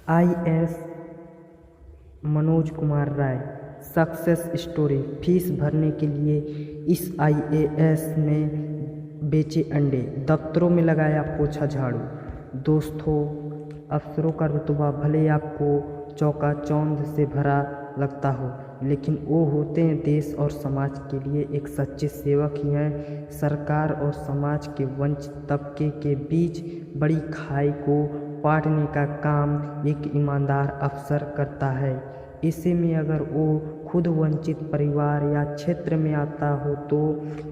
IAS Manoj Kumar Rai success story. Fees भरने के लिए इस IAS ने बेचे अंडे, दफ्तरों में लगाया पोछा झाड़ू। दोस्तों, अफसरों का रुतबा भले आपको चौका-चौंध से भरा लगता हो, लेकिन वो होते हैं देश और समाज के लिए एक सच्चे सेवक ही हैं। सरकार और समाज के वंचित तबके के बीच बड़ी खाई को पाटने का काम एक ईमानदार अफसर करता है। ऐसे में अगर वो खुद वंचित परिवार या क्षेत्र में आता हो तो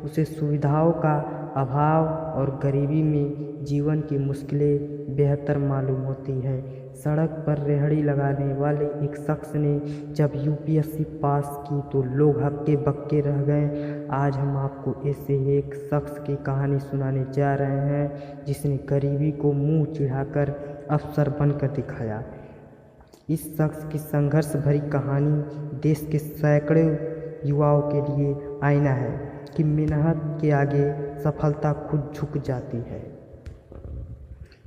उसे सुविधाओं का अभाव और गरीबी में जीवन की मुश्किलें बेहतर मालूम होती है। सड़क पर रेहड़ी लगाने वाले एक शख्स ने जब UPSC पास की तो लोग हक्के बक्के रह गए। आज हम आपको ऐसे एक शख्स की कहानी सुनाने जा रहे हैं जिसने गरीबी को मुंह चिढ़ाकर अफसर बनकर दिखाया। इस शख्स की संघर्ष भरी कहानी देश के सैकड़ों युवाओं के लिए आईना है कि मेहनत के आगे सफलता खुद झुक जाती है।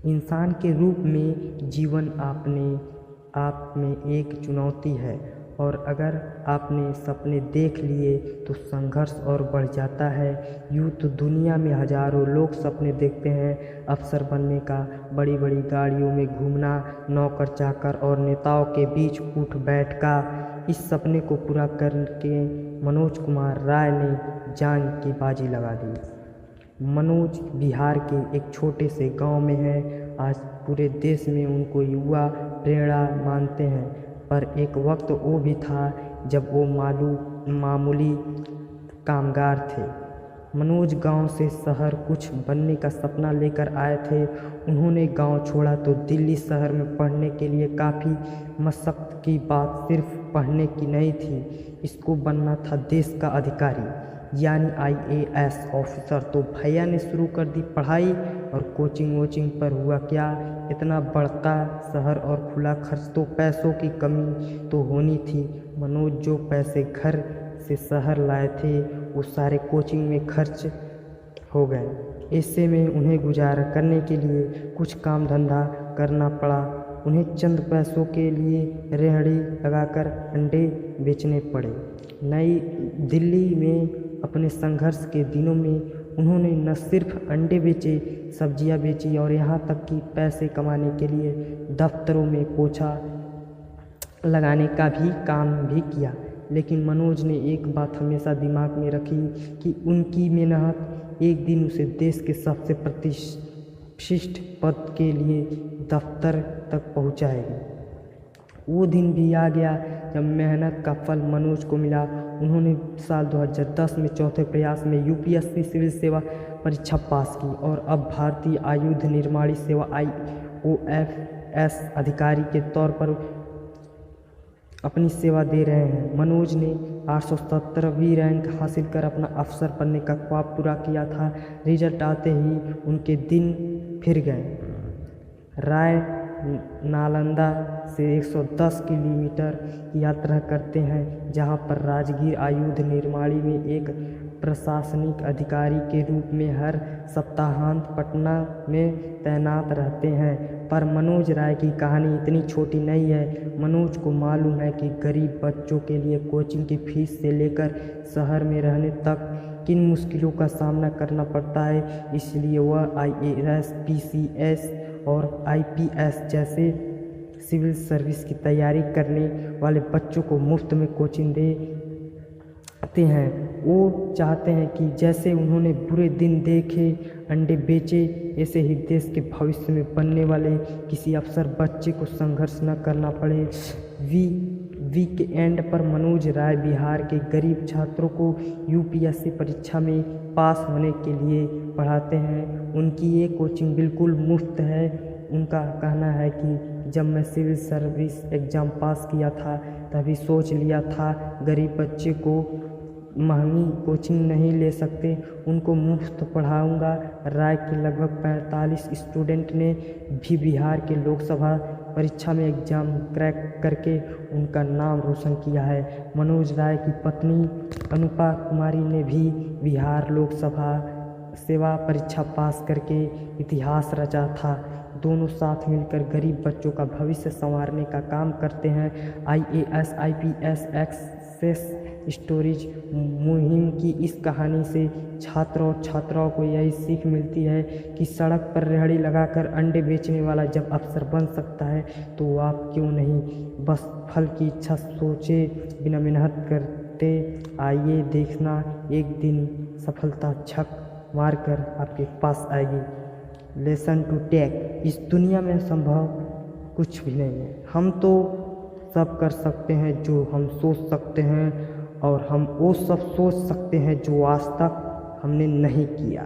इंसान के रूप में जीवन अपने आप में एक चुनौती है और अगर आपने सपने देख लिए तो संघर्ष और बढ़ जाता है। यूँ तो दुनिया में हजारों लोग सपने देखते हैं अफसर बनने का, बड़ी बड़ी गाड़ियों में घूमना, नौकर चाकर और नेताओं के बीच उठ बैठ का। इस सपने को पूरा करके मनोज कुमार राय ने जान की बाजी लगा दी। मनोज बिहार के एक छोटे से गांव में है। आज पूरे देश में उनको युवा प्रेरणा मानते हैं, पर एक वक्त वो भी था जब वो मामूली कामगार थे। मनोज गांव से शहर कुछ बनने का सपना लेकर आए थे। उन्होंने गांव छोड़ा तो दिल्ली शहर में पढ़ने के लिए काफ़ी मशक्क़त की बात सिर्फ पढ़ने की नहीं थी, इसको बनना था देश का अधिकारी यानी IAS ऑफिसर। तो भैया ने शुरू कर दी पढ़ाई और कोचिंग पर हुआ क्या, इतना बड़का शहर और खुला खर्च तो पैसों की कमी तो होनी थी। मनोज जो पैसे घर से शहर लाए थे वो सारे कोचिंग में खर्च हो गए। ऐसे में उन्हें गुजारा करने के लिए कुछ काम धंधा करना पड़ा। उन्हें चंद पैसों के लिए रेहड़ी लगाकर अंडे बेचने पड़े। नई दिल्ली में अपने संघर्ष के दिनों में उन्होंने न सिर्फ अंडे बेचे, सब्जियां बेची और यहाँ तक कि पैसे कमाने के लिए दफ्तरों में पोछा लगाने का भी काम भी किया। लेकिन मनोज ने एक बात हमेशा दिमाग में रखी कि उनकी मेहनत एक दिन उसे देश के सबसे प्रतिष्ठित पद के लिए दफ्तर तक पहुँचाएगी। वो दिन भी आ गया जब मेहनत का फल मनोज को मिला। उन्होंने साल 2010 में चौथे प्रयास में UPSC सिविल सेवा परीक्षा पास की और अब भारतीय आयुध निर्माणी सेवा IOFS अधिकारी के तौर पर अपनी सेवा दे रहे हैं। मनोज ने 870वीं रैंक हासिल कर अपना अफसर बनने का ख्वाब पूरा किया था। रिजल्ट आते ही उनके दिन फिर गए। राय नालंदा से 110 किलोमीटर की यात्रा करते हैं, जहां पर राजगीर आयुध निर्माणी में एक प्रशासनिक अधिकारी के रूप में हर सप्ताहांत पटना में तैनात रहते हैं। पर मनोज राय की कहानी इतनी छोटी नहीं है। मनोज को मालूम है कि गरीब बच्चों के लिए कोचिंग की फीस से लेकर शहर में रहने तक किन मुश्किलों का सामना करना पड़ता है। इसलिए वह IAS, PCS और IPS जैसे सिविल सर्विस की तैयारी करने वाले बच्चों को मुफ्त में कोचिंग देते हैं। वो चाहते हैं कि जैसे उन्होंने बुरे दिन देखे, अंडे बेचे, ऐसे ही देश के भविष्य में बनने वाले किसी अफसर बच्चे को संघर्ष न करना पड़े। वीक एंड पर मनोज राय बिहार के गरीब छात्रों को UPSC परीक्षा में पास होने के लिए पढ़ाते हैं। उनकी ये कोचिंग बिल्कुल मुफ्त है। उनका कहना है कि जब मैं सिविल सर्विस एग्ज़ाम पास किया था तभी सोच लिया था गरीब बच्चे को महंगी कोचिंग नहीं ले सकते, उनको मुफ्त पढ़ाऊंगा। राय के लगभग 45 स्टूडेंट ने भी बिहार के लोकसभा परीक्षा में एग्ज़ाम क्रैक करके उनका नाम रोशन किया है। मनोज राय की पत्नी अनुपा कुमारी ने भी बिहार लोकसभा सेवा परीक्षा पास करके इतिहास रचा था। दोनों साथ मिलकर गरीब बच्चों का भविष्य संवारने का काम करते हैं। IAS IPS सक्सेस स्टोरीज मुहिम की इस कहानी से छात्र और छात्राओं को यही सीख मिलती है कि सड़क पर रेहड़ी लगाकर अंडे बेचने वाला जब अफसर बन सकता है तो आप क्यों नहीं। बस फल की इच्छा सोचे बिना मेहनत करते आइए देखना, एक दिन सफलता छक मार कर आपके पास आएगी। लेसन टू टेक, इस दुनिया में संभव कुछ भी नहीं है। हम तो सब कर सकते हैं जो हम सोच सकते हैं, और हम वो सब सोच सकते हैं जो आज तक हमने नहीं किया।